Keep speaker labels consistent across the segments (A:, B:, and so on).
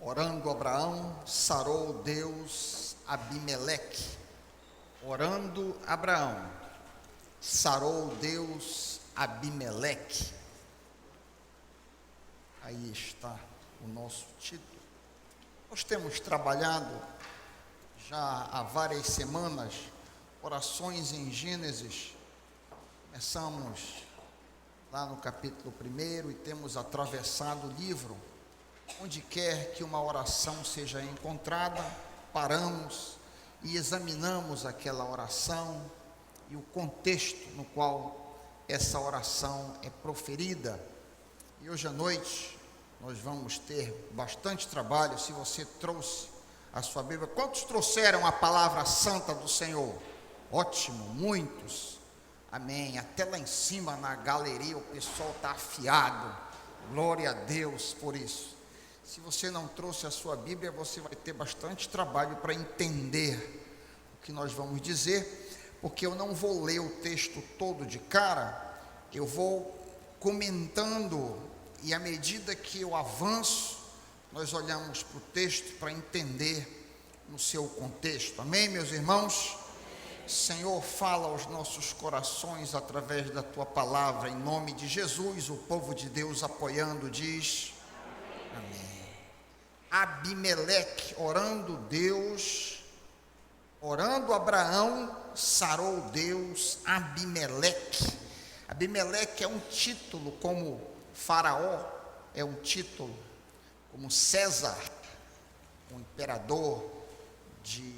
A: Orando Abraão, sarou Deus Abimeleque. Orando Abraão, sarou Deus Abimeleque. Aí está o nosso título. Nós temos trabalhado já há várias semanas orações em Gênesis. Começamos lá no capítulo 1 e temos atravessado o livro. Onde quer que uma oração seja encontrada, paramos e examinamos aquela oração e o contexto no qual essa oração é proferida. E hoje à noite nós vamos ter bastante trabalho. Se você trouxe a sua Bíblia, quantos trouxeram a palavra santa do Senhor? Ótimo, muitos. Amém. Até lá em cima na galeria o pessoal está afiado. Glória a Deus por isso. Se você não trouxe a sua Bíblia, você vai ter bastante trabalho para entender o que nós vamos dizer, porque eu não vou ler o texto todo de cara, eu vou comentando, e à medida que eu avanço, nós olhamos para o texto para entender no seu contexto. Amém, meus irmãos? Senhor, fala aos nossos corações através da Tua palavra, em nome de Jesus. O povo de Deus apoiando diz amém. Abimeleque, orando Abraão, sarou Deus Abimeleque. Abimeleque é um título como Faraó, é um título como César, o imperador de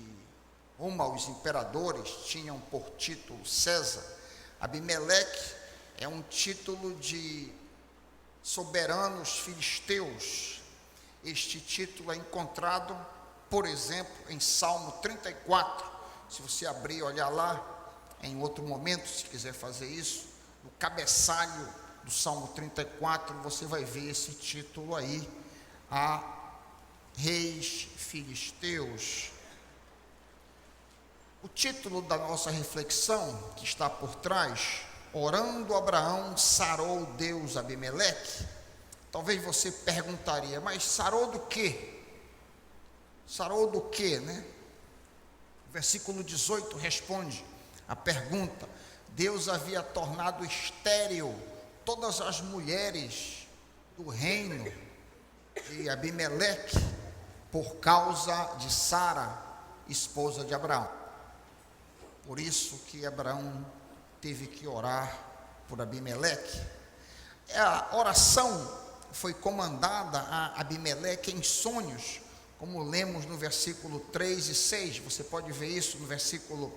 A: Roma. Os imperadores tinham por título César. Abimeleque é um título de soberanos filisteus. Este título é encontrado, por exemplo, em Salmo 34. Se você abrir e olhar lá, em outro momento, se quiser fazer isso, no cabeçalho do Salmo 34, você vai ver esse título aí, a reis filisteus. O título da nossa reflexão, que está por trás, orando Abraão, sarou Deus Abimeleque. Talvez você perguntaria, mas sarou do quê? Sarou do quê, né? O versículo 18 responde a pergunta. Deus havia tornado estéril todas as mulheres do reino de Abimeleque por causa de Sara, esposa de Abraão. Por isso que Abraão teve que orar por Abimeleque. A oração foi comandada a Abimeleque em sonhos, como lemos no versículo 3 e 6, você pode ver isso no versículo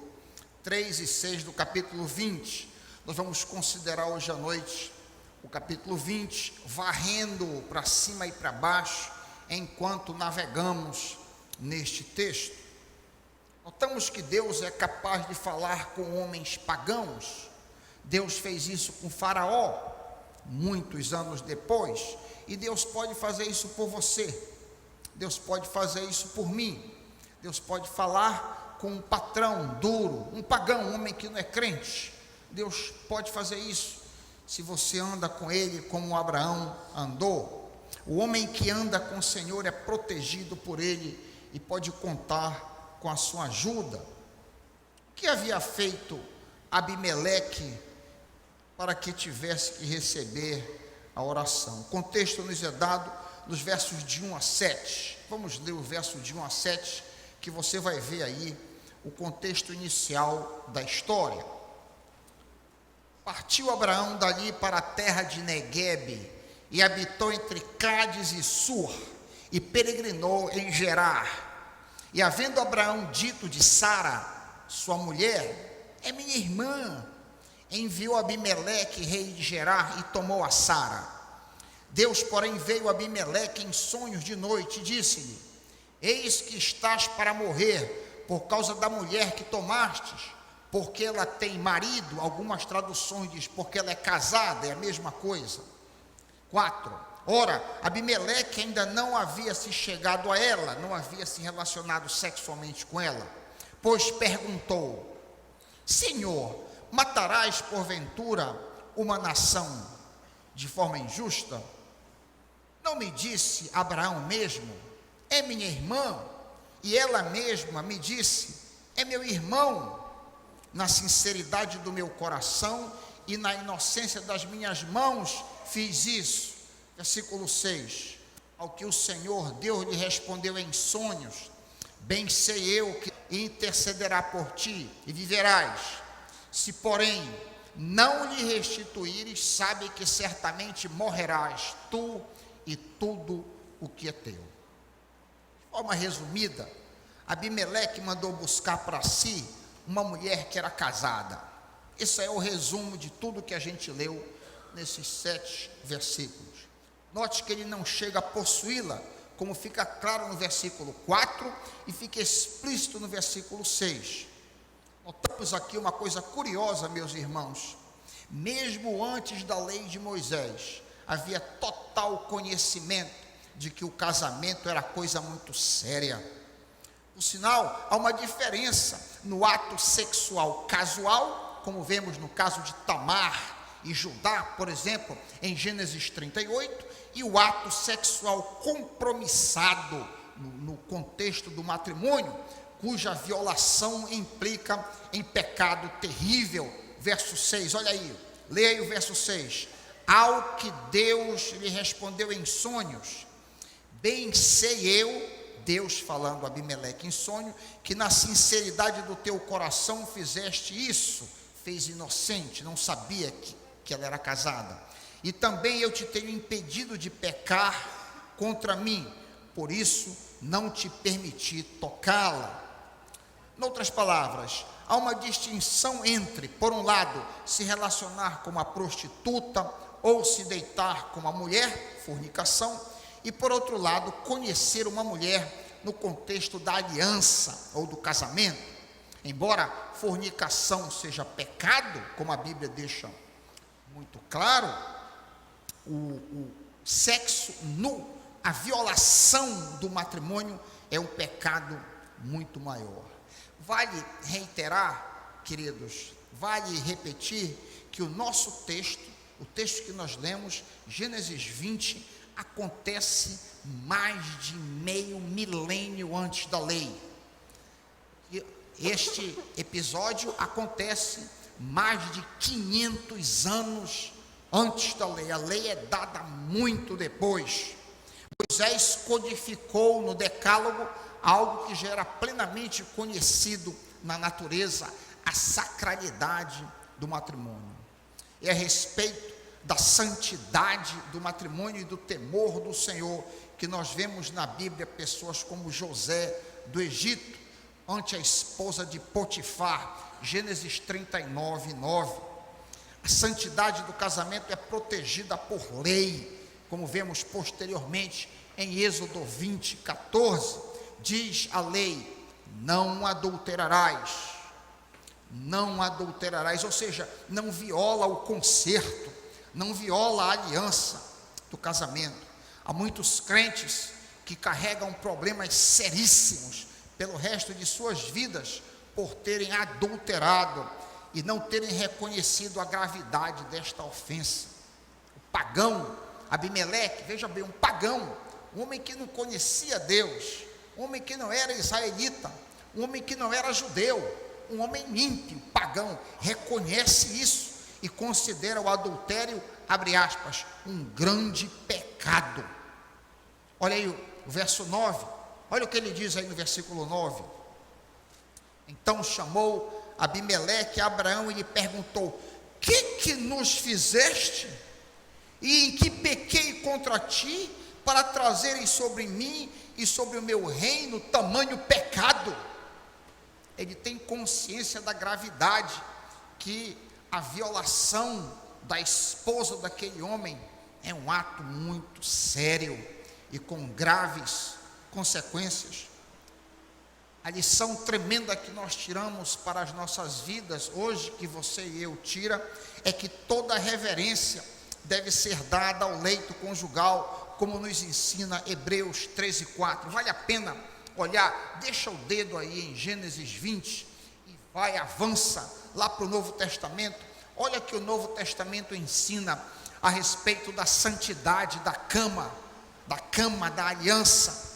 A: 3 e 6 do capítulo 20, nós vamos considerar hoje à noite o capítulo 20, varrendo para cima e para baixo, enquanto navegamos neste texto. Notamos que Deus é capaz de falar com homens pagãos. Deus fez isso com Faraó, muitos anos depois, e Deus pode fazer isso por você, Deus pode fazer isso por mim. Deus pode falar com um patrão duro, um pagão, um homem que não é crente. Deus pode fazer isso se você anda com ele como Abraão andou. O homem que anda com o Senhor é protegido por ele e pode contar com a sua ajuda. O que havia feito Abimeleque para que tivesse que receber a oração? O contexto nos é dado nos versos de 1 a 7. Vamos ler o verso de 1 a 7, que você vai ver aí o contexto inicial da história. Partiu Abraão dali para a terra de Neguebe, e habitou entre Cádiz e Sur, e peregrinou em Gerar. E havendo Abraão dito de Sara, sua mulher, é minha irmã, enviou Abimeleque, rei de Gerar, e tomou a Sara. Deus, porém, veio a Abimeleque em sonhos de noite e disse-lhe: eis que estás para morrer por causa da mulher que tomastes, porque ela tem marido. Algumas traduções dizem porque ela é casada, é a mesma coisa. 4. Ora, Abimeleque ainda não havia se chegado a ela, não havia se relacionado sexualmente com ela, pois perguntou: Senhor, matarás porventura uma nação de forma injusta? Não me disse Abraão mesmo: é minha irmã, e ela mesma me disse, é meu irmão. Na sinceridade do meu coração e na inocência das minhas mãos fiz isso. Versículo 6, ao que o Senhor Deus lhe respondeu em sonhos, bem sei eu que intercederá por ti e viverás. Se porém não lhe restituíres, sabe que certamente morrerás, tu e tudo o que é teu. De forma resumida, Abimeleque mandou buscar para si uma mulher que era casada. Esse é o resumo de tudo que a gente leu nesses 7 versículos. Note que ele não chega a possuí-la, como fica claro no versículo 4 e fica explícito no versículo 6. Notamos aqui uma coisa curiosa, meus irmãos. Mesmo antes da lei de Moisés, havia total conhecimento de que o casamento era coisa muito séria. Por sinal, há uma diferença no ato sexual casual, como vemos no caso de Tamar e Judá, por exemplo, em Gênesis 38, e o ato sexual compromissado no contexto do matrimônio, cuja violação implica em pecado terrível. Verso 6, olha aí, leia aí o verso 6. Ao que Deus lhe respondeu em sonhos, bem sei eu, Deus falando a Abimeleque em sonho, que na sinceridade do teu coração fizeste isso. Fez inocente, não sabia que ela era casada. E também eu te tenho impedido de pecar contra mim, por isso não te permiti tocá-la. Em outras palavras, há uma distinção entre, por um lado, se relacionar com uma prostituta ou se deitar com uma mulher, fornicação, e por outro lado, conhecer uma mulher no contexto da aliança ou do casamento. Embora fornicação seja pecado, como a Bíblia deixa muito claro, o sexo nu, a violação do matrimônio é um pecado muito maior. Vale reiterar, queridos, vale repetir que o nosso texto, o texto que nós lemos, Gênesis 20, acontece mais de meio milênio antes da lei. E este episódio acontece mais de 500 anos antes da lei. A lei é dada muito depois. Moisés codificou no Decálogo algo que já era plenamente conhecido na natureza, a sacralidade do matrimônio. E a respeito da santidade do matrimônio e do temor do Senhor, que nós vemos na Bíblia pessoas como José do Egito, ante a esposa de Potifar, Gênesis 39, 9. A santidade do casamento é protegida por lei, como vemos posteriormente em Êxodo 20, 14, diz a lei, não adulterarás, ou seja, não viola o concerto, não viola a aliança do casamento. Há muitos crentes que carregam problemas seríssimos pelo resto de suas vidas por terem adulterado e não terem reconhecido a gravidade desta ofensa. O pagão Abimeleque, veja bem, um pagão, um homem que não conhecia Deus, um homem que não era israelita, um homem que não era judeu, um homem ímpio, pagão, reconhece isso e considera o adultério, abre aspas, um grande pecado. Olha aí o verso 9, olha o que ele diz aí no versículo 9. Então chamou Abimeleque a Abraão e lhe perguntou, que nos fizeste? E em que pequei contra ti, para trazeres sobre mim e sobre o meu reino tamanho pecado? Ele tem consciência da gravidade, que a violação da esposa daquele homem é um ato muito sério e com graves consequências. A lição tremenda que nós tiramos para as nossas vidas hoje, que você e eu tira, é que toda reverência deve ser dada ao leito conjugal, como nos ensina Hebreus 13:4. Vale a pena olhar, deixa o dedo aí em Gênesis 20 e vai, avança lá para o Novo Testamento. Olha que o Novo Testamento ensina a respeito da santidade da cama, da aliança.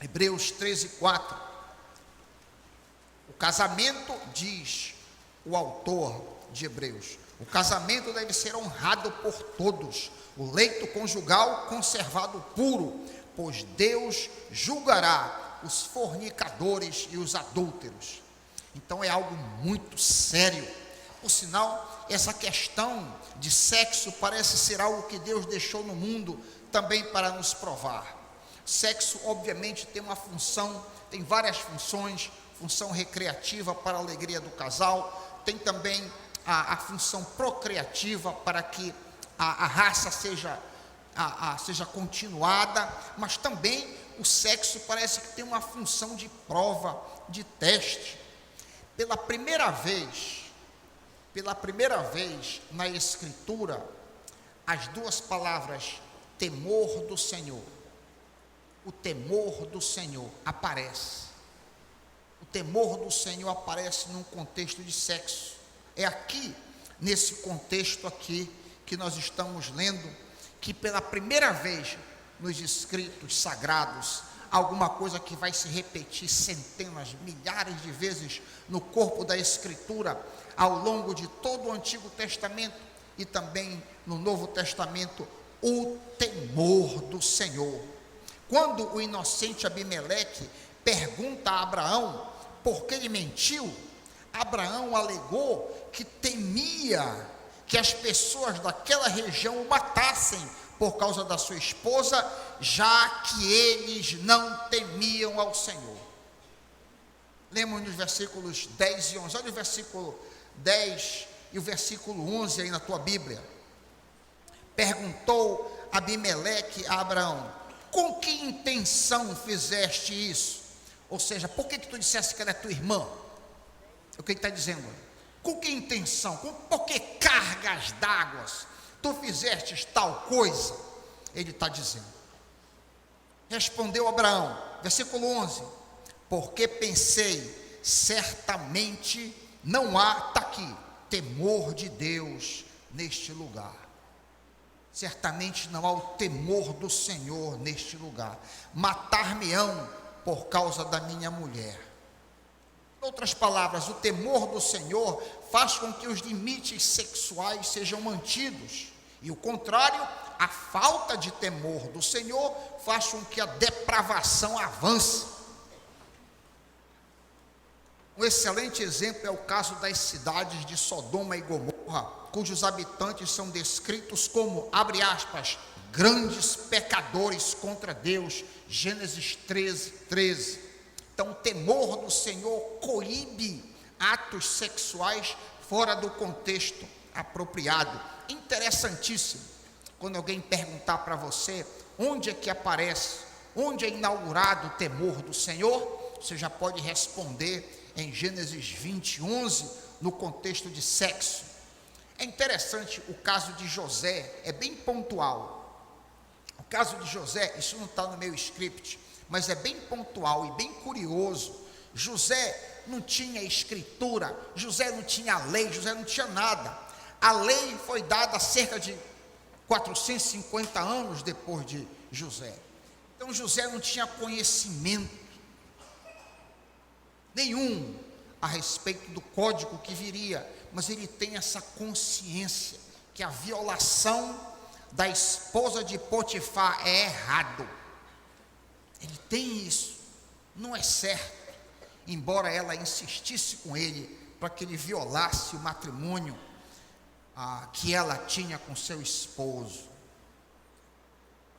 A: Hebreus 13:4. O casamento, diz o autor de Hebreus, o casamento deve ser honrado por todos, o leito conjugal conservado puro, pois Deus julgará os fornicadores e os adúlteros. Então é algo muito sério. Por sinal, essa questão de sexo parece ser algo que Deus deixou no mundo também para nos provar. Sexo, obviamente, tem uma função, tem várias funções: função recreativa para a alegria do casal, tem também a função procriativa para que a raça seja continuada, mas também o sexo parece que tem uma função de prova, de teste. Pela primeira vez na Escritura, as duas palavras temor do Senhor, o temor do Senhor aparece. O temor do Senhor aparece num contexto de sexo. É aqui, nesse contexto aqui, que nós estamos lendo, que pela primeira vez nos escritos sagrados, alguma coisa que vai se repetir centenas, milhares de vezes no corpo da Escritura, ao longo de todo o Antigo Testamento e também no Novo Testamento, o temor do Senhor. Quando o inocente Abimeleque pergunta a Abraão por que ele mentiu, Abraão alegou que temia que as pessoas daquela região o matassem por causa da sua esposa, já que eles não temiam ao Senhor. Lemos nos versículos 10 e 11, olha o versículo 10 e o versículo 11 aí na tua Bíblia. Perguntou Abimeleque a Abraão: com que intenção fizeste isso? Ou seja, por que tu disseste que ela é tua irmã? O que ele está dizendo? Com que intenção? Por que cargas d'água tu fizestes tal coisa? Ele está dizendo. Respondeu Abraão, versículo 11: porque pensei, certamente não há, está aqui, temor de Deus neste lugar. Certamente não há o temor do Senhor neste lugar. Matar-me-ão por causa da minha mulher. Em outras palavras, o temor do Senhor faz com que os limites sexuais sejam mantidos. E o contrário, a falta de temor do Senhor faz com que a depravação avance. Um excelente exemplo é o caso das cidades de Sodoma e Gomorra, cujos habitantes são descritos como, abre aspas, grandes pecadores contra Deus, Gênesis 13:13. Então, o temor do Senhor coíbe atos sexuais fora do contexto apropriado. Interessantíssimo, quando alguém perguntar para você onde é que aparece, onde é inaugurado o temor do Senhor, você já pode responder em Gênesis 20:11, no contexto de sexo. É interessante o caso de José, é bem pontual. O caso de José, isso não está no meu script, mas é bem pontual e bem curioso. José não tinha escritura, José não tinha lei, José não tinha nada. A lei foi dada cerca de 450 anos depois de José. Então José não tinha conhecimento nenhum a respeito do código que viria, mas ele tem essa consciência que a violação da esposa de Potifar é errado. Ele tem isso, não é certo, embora ela insistisse com ele para que ele violasse o matrimônio que ela tinha com seu esposo.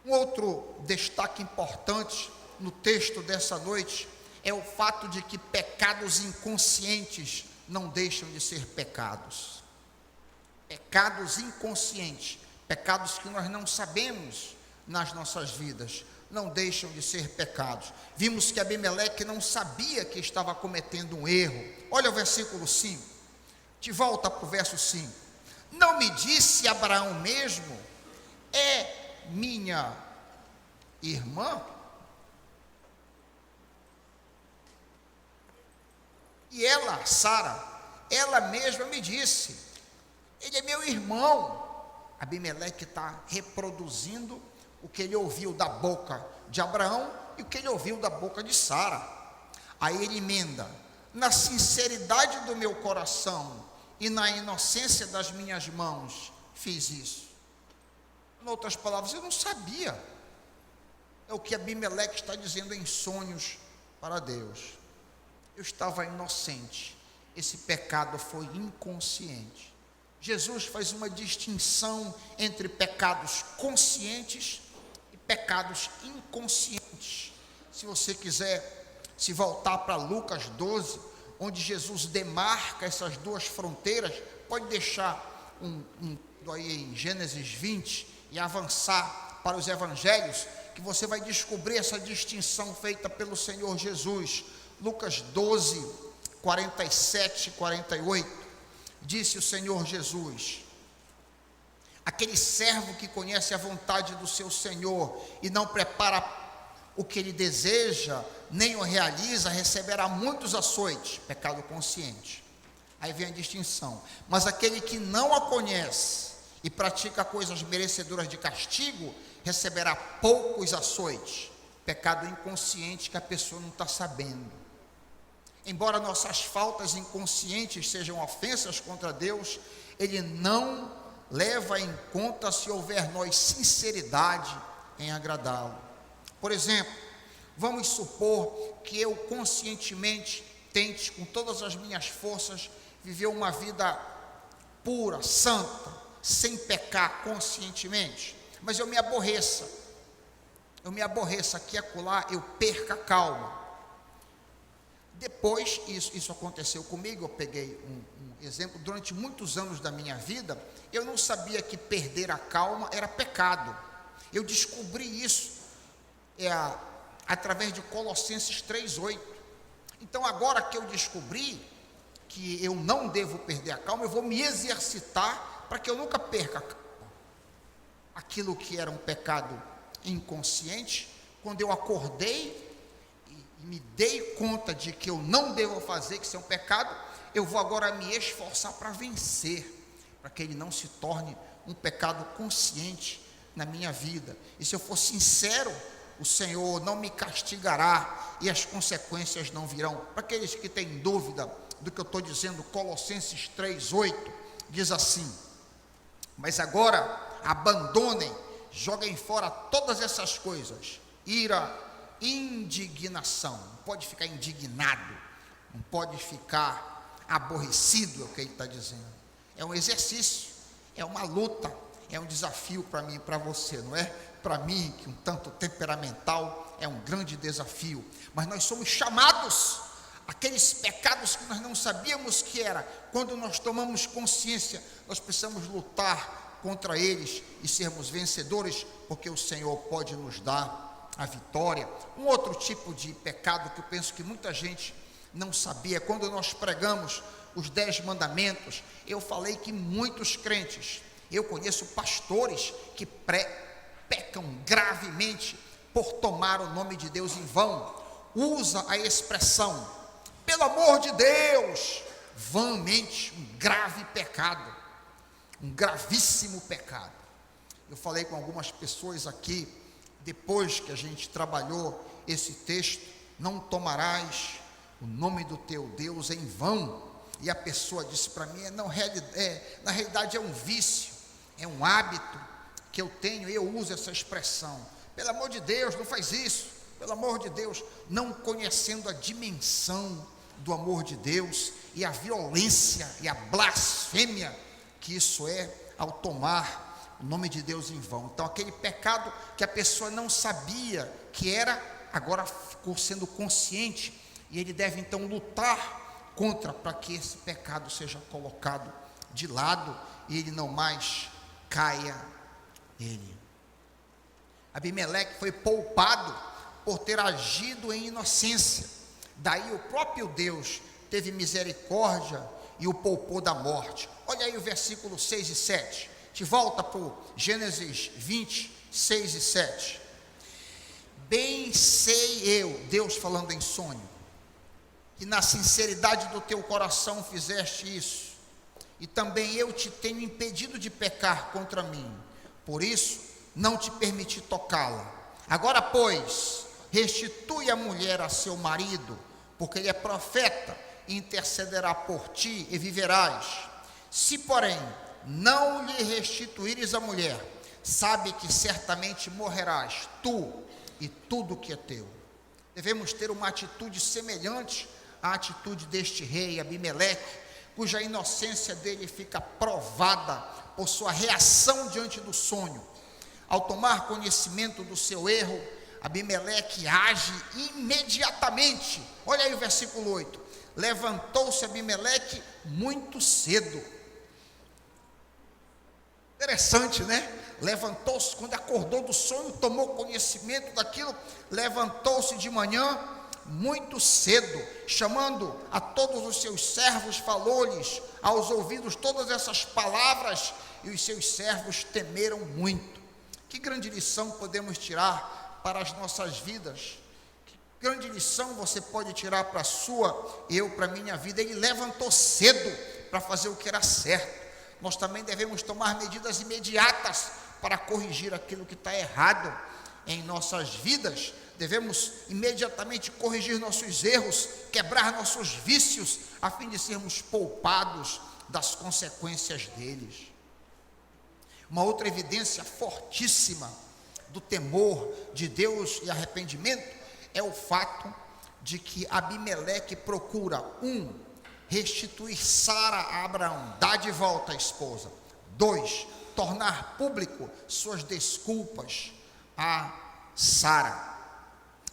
A: Um outro destaque importante no texto dessa noite é o fato de que pecados inconscientes não deixam de ser pecados. Pecados inconscientes, pecados que nós não sabemos nas nossas vidas, não deixam de ser pecados. Vimos que Abimeleque não sabia que estava cometendo um erro. Olha o versículo 5, de volta para o verso 5. Não me disse Abraão mesmo, é minha irmã? E ela, Sara, ela mesma me disse, ele é meu irmão. Abimeleque está reproduzindo o que ele ouviu da boca de Abraão e o que ele ouviu da boca de Sara. Aí ele emenda: na sinceridade do meu coração e na inocência das minhas mãos fiz isso. Em outras palavras, eu não sabia. É o que Abimeleque está dizendo em sonhos para Deus. Eu estava inocente. Esse pecado foi inconsciente. Jesus faz uma distinção entre pecados conscientes e pecados inconscientes. Se você quiser se voltar para Lucas 12, onde Jesus demarca essas duas fronteiras, pode deixar aí em Gênesis 20 e avançar para os evangelhos, que você vai descobrir essa distinção feita pelo Senhor Jesus. Lucas 12, 47 e 48, disse o Senhor Jesus: aquele servo que conhece a vontade do seu Senhor e não prepara o que ele deseja, nem o realiza, receberá muitos açoites, pecado consciente. Aí vem a distinção. Mas aquele que não a conhece e pratica coisas merecedoras de castigo, receberá poucos açoites, pecado inconsciente que a pessoa não está sabendo. Embora nossas faltas inconscientes sejam ofensas contra Deus, Ele não leva em conta se houver nós sinceridade em agradá-lo. Por exemplo, vamos supor que eu conscientemente tente com todas as minhas forças viver uma vida pura, santa, sem pecar conscientemente, mas eu me aborreça aqui e acolá, eu perca a calma. Depois, isso aconteceu comigo, eu peguei um exemplo, durante muitos anos da minha vida, eu não sabia que perder a calma era pecado. Eu descobri isso através de Colossenses 3:8. Então, agora que eu descobri que eu não devo perder a calma, eu vou me exercitar para que eu nunca perca a calma. Aquilo que era um pecado inconsciente, quando eu acordei e me dei conta de que eu não devo fazer, que isso é um pecado, eu vou agora me esforçar para vencer, para que ele não se torne um pecado consciente na minha vida. E se eu for sincero, o Senhor não me castigará e as consequências não virão. Para aqueles que têm dúvida do que eu estou dizendo, Colossenses 3:8 diz assim: mas agora abandonem, joguem fora todas essas coisas: ira, indignação. Não pode ficar indignado, não pode ficar aborrecido, é o que ele está dizendo. É um exercício, é uma luta, é um desafio para mim e para você, não é? Para mim, que um tanto temperamental, é um grande desafio. Mas nós somos chamados, aqueles pecados que nós não sabíamos que era, quando nós tomamos consciência, nós precisamos lutar contra eles e sermos vencedores, porque o Senhor pode nos dar a vitória. Um outro tipo de pecado que eu penso que muita gente não sabia, quando nós pregamos os 10 mandamentos, eu falei que muitos crentes, eu conheço pastores que pecam gravemente por tomar o nome de Deus em vão, usa a expressão, pelo amor de Deus, vãmente, um grave pecado, um gravíssimo pecado. Eu falei com algumas pessoas aqui, depois que a gente trabalhou esse texto, não tomarás o nome do teu Deus em vão, e a pessoa disse para mim, na realidade é um vício, é um hábito que eu tenho, e eu uso essa expressão, pelo amor de Deus, não faz isso, pelo amor de Deus, não conhecendo a dimensão do amor de Deus, e a violência, e a blasfêmia, que isso é, ao tomar o nome de Deus em vão. Então, aquele pecado que a pessoa não sabia que era, agora ficou sendo consciente, e ele deve então lutar contra, para que esse pecado seja colocado de lado, e ele não mais caia nele. Abimeleque foi poupado por ter agido em inocência, daí o próprio Deus teve misericórdia e o poupou da morte. Olha aí o versículo 6 e 7, te volta para o Gênesis 20, 6 e 7. Bem sei eu, Deus falando em sonho, que na sinceridade do teu coração fizeste isso, e também eu te tenho impedido de pecar contra mim, por isso não te permiti tocá-la. Agora, pois, restitui a mulher a seu marido, porque ele é profeta, e intercederá por ti e viverás. Se, porém, não lhe restituíres a mulher, sabe que certamente morrerás, tu e tudo que é teu. Devemos ter uma atitude semelhante à atitude deste rei Abimeleque, cuja inocência dele fica provada por sua reação diante do sonho. Ao tomar conhecimento do seu erro, Abimeleque age imediatamente. Olha aí o versículo 8. Levantou-se Abimeleque muito cedo. Interessante, né? Levantou-se, quando acordou do sonho, tomou conhecimento daquilo, levantou-se de manhã muito cedo, chamando a todos os seus servos, falou-lhes aos ouvidos todas essas palavras, e os seus servos temeram muito. Que grande lição podemos tirar para as nossas vidas? Que grande lição você pode tirar para a sua, para a minha vida? Ele levantou cedo para fazer o que era certo. Nós também devemos tomar medidas imediatas para corrigir aquilo que está errado em nossas vidas. Devemos imediatamente corrigir nossos erros, quebrar nossos vícios, a fim de sermos poupados das consequências deles. Uma outra evidência fortíssima do temor de Deus e arrependimento é o fato de que Abimeleque procura: restituir Sara a Abraão, dar de volta a esposa. 2, tornar público suas desculpas a Sara.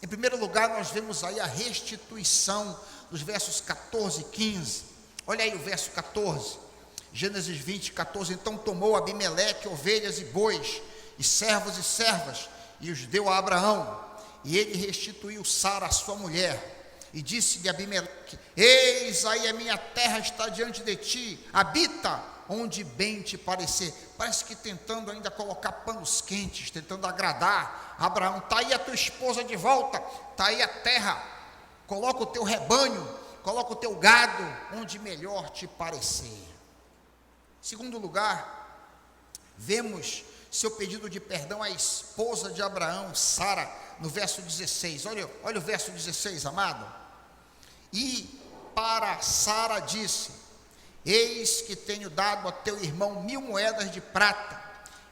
A: Em primeiro lugar, nós vemos aí a restituição dos versos 14 e 15. Olha aí o verso 14, Gênesis 20, 14. Então tomou Abimeleque ovelhas e bois, e servos e servas, e os deu a Abraão, e ele restituiu Sara, sua mulher. E disse-lhe Abimeleque: eis aí a minha terra está diante de ti, habita onde bem te parecer. Parece que tentando ainda colocar panos quentes, tentando agradar Abraão. Está aí a tua esposa de volta, está aí a terra, coloca o teu rebanho, coloca o teu gado onde melhor te parecer. Segundo lugar, vemos seu pedido de perdão à esposa de Abraão, Sara, no verso 16. Olha o verso 16, amado. E para Sara disse: eis que tenho dado a teu irmão 1000 moedas de prata,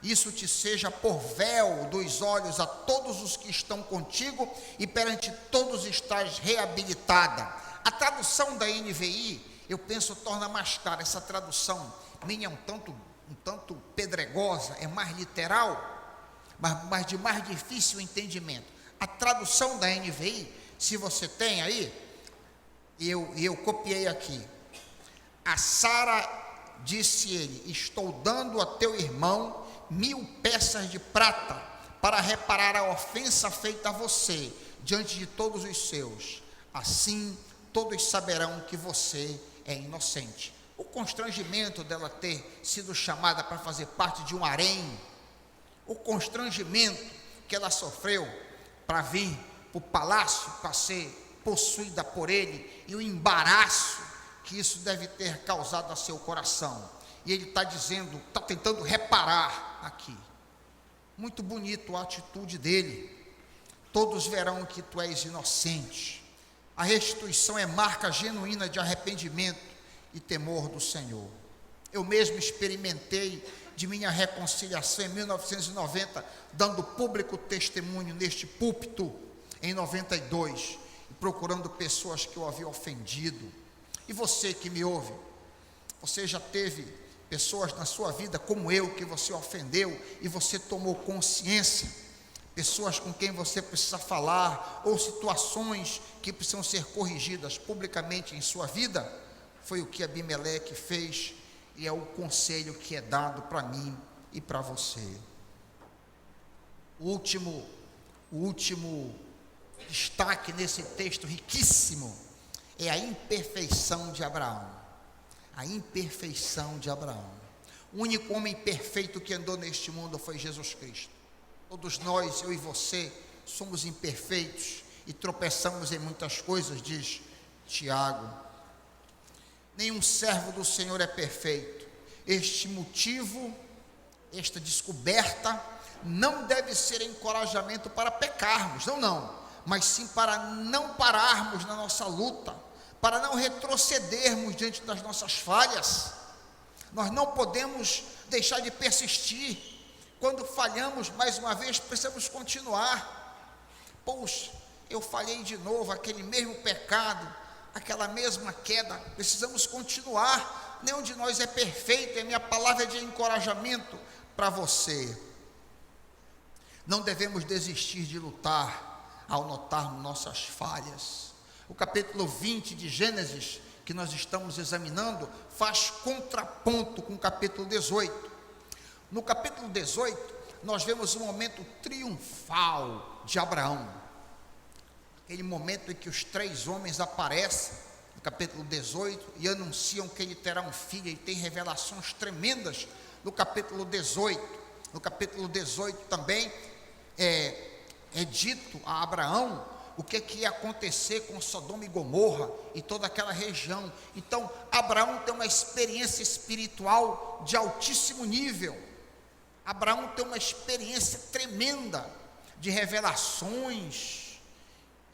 A: isso te seja por véu dos olhos a todos os que estão contigo, e perante todos estás reabilitada. A tradução da NVI, eu penso, torna mais clara. Essa tradução minha é um tanto pedregosa, é mais literal, mas de mais difícil entendimento. A tradução da NVI, se você tem aí, eu copiei aqui. A Sara disse ele: estou dando a teu irmão 1000 peças de prata para reparar a ofensa feita a você diante de todos os seus. Assim todos saberão que você é inocente. O constrangimento dela ter sido chamada para fazer parte de um harém, o constrangimento que ela sofreu para vir para o palácio, para ser possuída por ele, e o embaraço que isso deve ter causado a seu coração. E ele está dizendo, está tentando reparar aqui. Muito bonito a atitude dele. Todos verão que tu és inocente. A restituição é marca genuína de arrependimento e temor do Senhor. Eu mesmo experimentei de minha reconciliação em 1990, dando público testemunho neste púlpito em 92, procurando pessoas que eu havia ofendido. E você que me ouve, você já teve pessoas na sua vida como eu, que você ofendeu e você tomou consciência, pessoas com quem você precisa falar, ou situações que precisam ser corrigidas publicamente em sua vida? Foi o que Abimeleque fez, e é o conselho que é dado para mim e para você. O último destaque nesse texto riquíssimo é a imperfeição de Abraão. A imperfeição de Abraão. O único homem perfeito que andou neste mundo foi Jesus Cristo. Todos nós, eu e você, somos imperfeitos e tropeçamos em muitas coisas, diz Tiago. Nenhum servo do Senhor é perfeito. Este motivo, esta descoberta, não deve ser encorajamento para pecarmos, não, mas sim para não pararmos na nossa luta, para não retrocedermos diante das nossas falhas. Nós não podemos deixar de persistir. Quando falhamos, mais uma vez, precisamos continuar. Poxa, eu falhei de novo, aquele mesmo pecado, aquela mesma queda, precisamos continuar. Nenhum de nós é perfeito, é minha palavra de encorajamento para você. Não devemos desistir de lutar ao notarmos nossas falhas. O capítulo 20 de Gênesis, que nós estamos examinando, faz contraponto com o capítulo 18. No capítulo 18, nós vemos um momento triunfal de Abraão. Aquele momento em que os 3 homens aparecem, no capítulo 18, e anunciam que ele terá um filho, e tem revelações tremendas no capítulo 18. No capítulo 18 também é dito a Abraão o que ia acontecer com Sodoma e Gomorra e toda aquela região. Então, Abraão tem uma experiência espiritual de altíssimo nível. Abraão tem uma experiência tremenda de revelações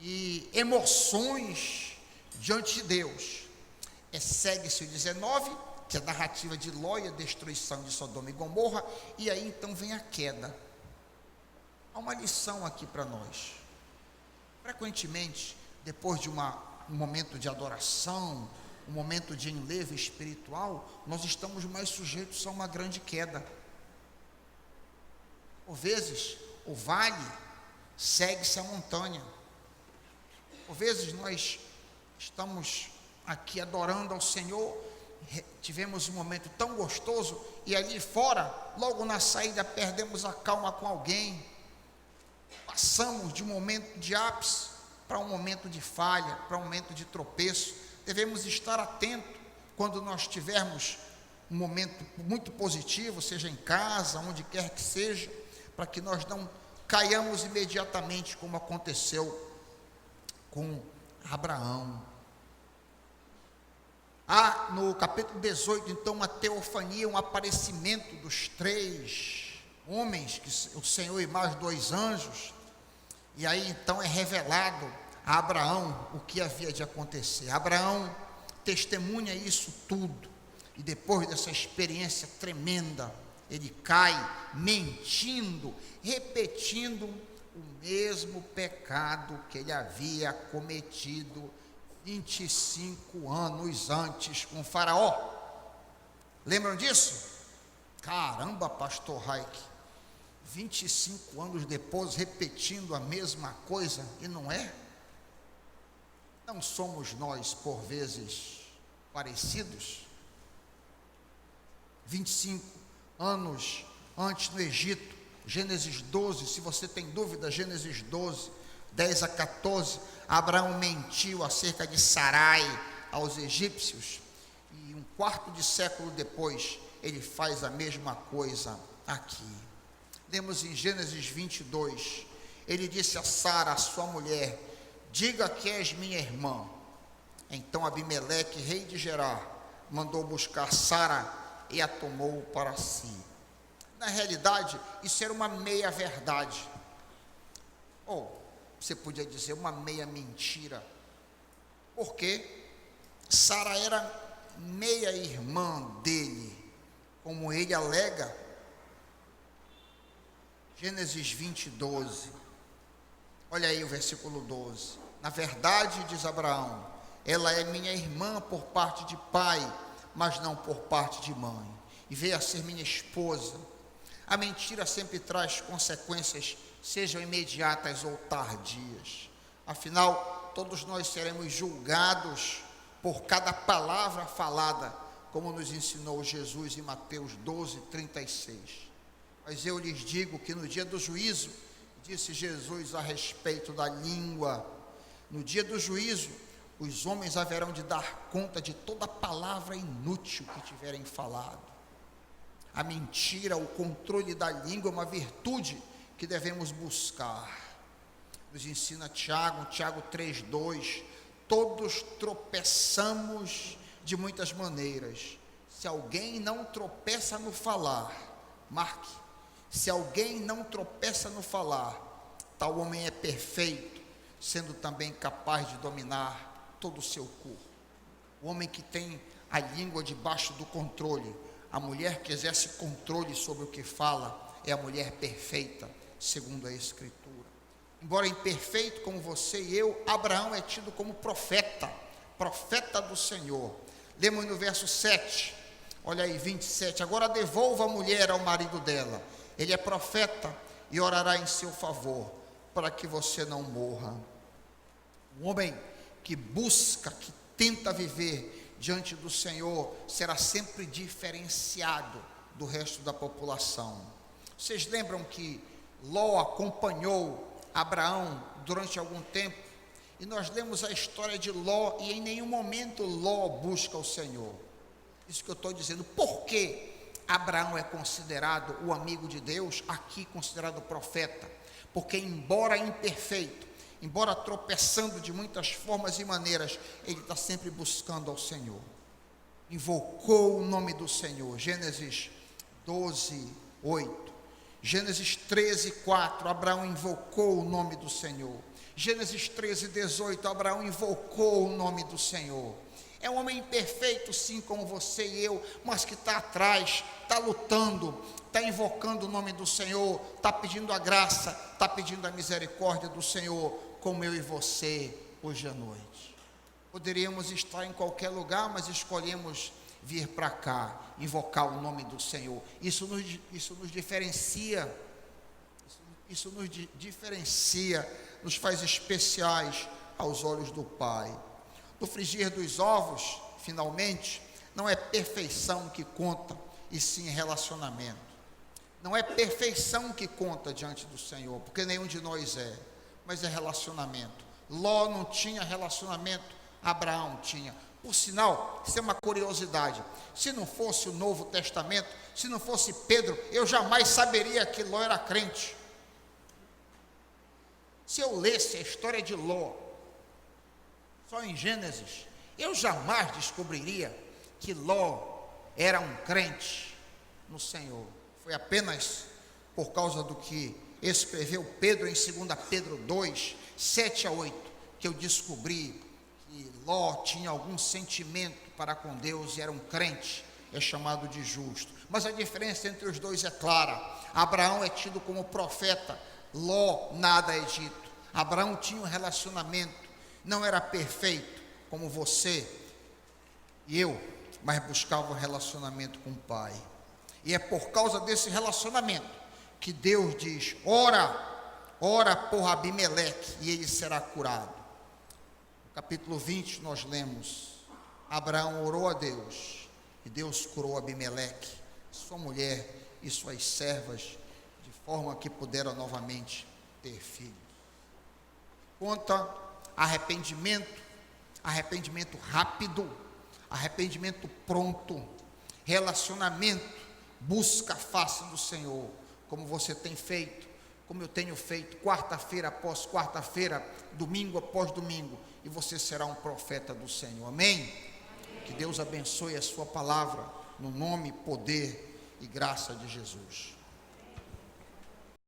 A: e emoções diante de Deus. Segue-se o 19, que é a narrativa de Ló e a destruição de Sodoma e Gomorra, e aí então vem a queda. Há uma lição aqui para nós. Frequentemente, depois de um momento de adoração, um momento de enlevo espiritual, nós estamos mais sujeitos a uma grande queda. Por vezes, o vale segue-se a montanha. Por vezes, nós estamos aqui adorando ao Senhor, tivemos um momento tão gostoso, e ali fora, logo na saída, perdemos a calma com alguém. Passamos de um momento de ápice para um momento de falha, para um momento de tropeço. Devemos estar atentos quando nós tivermos um momento muito positivo, seja em casa, onde quer que seja, para que nós não caiamos imediatamente, como aconteceu com Abraão. Há no capítulo 18, então, uma teofania, um aparecimento dos 3 homens, que o Senhor e mais 2 anjos. E aí então é revelado a Abraão o que havia de acontecer. Abraão testemunha isso tudo, e depois dessa experiência tremenda, ele cai mentindo, repetindo o mesmo pecado que ele havia cometido 25 anos antes com Faraó. Lembram disso? Caramba, pastor Raik, 25 anos depois, repetindo a mesma coisa, e não é? Não somos nós, por vezes, parecidos? 25 anos antes no Egito, Gênesis 12, se você tem dúvida, Gênesis 12, 10 a 14, Abraão mentiu acerca de Sarai aos egípcios, e um quarto de século depois, ele faz a mesma coisa aqui. Lemos em Gênesis 22, ele disse a Sara, a sua mulher: diga que és minha irmã. Então Abimeleque, rei de Gerar, mandou buscar Sara e a tomou para si. Na realidade, isso era uma meia verdade, ou você podia dizer uma meia mentira, porque Sara era meia irmã dele, como ele alega. Gênesis 20, 12, olha aí o versículo 12, na verdade, diz Abraão, ela é minha irmã por parte de pai, mas não por parte de mãe, e veio a ser minha esposa. A mentira sempre traz consequências, sejam imediatas ou tardias. Afinal, todos nós seremos julgados por cada palavra falada, como nos ensinou Jesus em Mateus 12, 36. Mas eu lhes digo que no dia do juízo, disse Jesus a respeito da língua, no dia do juízo, os homens haverão de dar conta de toda palavra inútil que tiverem falado. A mentira, o controle da língua é uma virtude que devemos buscar. Nos ensina Tiago 3:2, todos tropeçamos de muitas maneiras. Se alguém não tropeça no falar, marque, se alguém não tropeça no falar, tal homem é perfeito, sendo também capaz de dominar todo o seu corpo. O homem que tem a língua debaixo do controle, a mulher que exerce controle sobre o que fala, é a mulher perfeita, segundo a Escritura. Embora imperfeito como você e eu, Abraão é tido como profeta do Senhor. Lemos no verso 7, olha aí, 27. Agora devolva a mulher ao marido dela, ele é profeta e orará em seu favor, para que você não morra. Um homem que busca, que tenta viver diante do Senhor, será sempre diferenciado do resto da população. Vocês lembram que Ló acompanhou Abraão durante algum tempo? E nós lemos a história de Ló, e em nenhum momento Ló busca o Senhor. Isso que eu estou dizendo. Por que Abraão é considerado o amigo de Deus, aqui considerado profeta? Porque embora imperfeito, embora tropeçando de muitas formas e maneiras, ele está sempre buscando ao Senhor. Invocou o nome do Senhor. Gênesis 12, 8. Gênesis 13, 4, Abraão invocou o nome do Senhor. Gênesis 13, 18, Abraão invocou o nome do Senhor. É um homem imperfeito, sim, como você e eu, mas que está atrás, está lutando, está invocando o nome do Senhor, está pedindo a graça, está pedindo a misericórdia do Senhor, como eu e você hoje à noite. Poderíamos estar em qualquer lugar, mas escolhemos vir para cá, invocar o nome do Senhor. Isso nos diferencia, nos faz especiais aos olhos do Pai. No frigir dos ovos, finalmente, não é perfeição que conta, e sim relacionamento. Não é perfeição que conta diante do Senhor, porque nenhum de nós é, mas é relacionamento. Ló não tinha relacionamento, Abraão tinha. Por sinal, isso é uma curiosidade, se não fosse o Novo Testamento, se não fosse Pedro, eu jamais saberia que Ló era crente. Se eu lesse a história de Ló, só em Gênesis, eu jamais descobriria que Ló era um crente no Senhor. Foi apenas por causa do que escreveu Pedro em 2 Pedro 2, 7 a 8, que eu descobri que Ló tinha algum sentimento para com Deus e era um crente, é chamado de justo. Mas a diferença entre os dois é clara. Abraão é tido como profeta, Ló nada é dito. Abraão tinha um relacionamento, não era perfeito como você e eu, mas buscava um relacionamento com o Pai. E é por causa desse relacionamento que Deus diz: ora por Abimeleque e ele será curado. No capítulo 20 nós lemos: Abraão orou a Deus e Deus curou Abimeleque, sua mulher e suas servas, de forma que puderam novamente ter filhos. Conta arrependimento rápido, arrependimento pronto, relacionamento, busca a face do Senhor, como você tem feito, como eu tenho feito, quarta-feira após quarta-feira, domingo após domingo, e você será um profeta do Senhor. Amém? Que Deus abençoe a sua palavra, no nome, poder e graça de Jesus.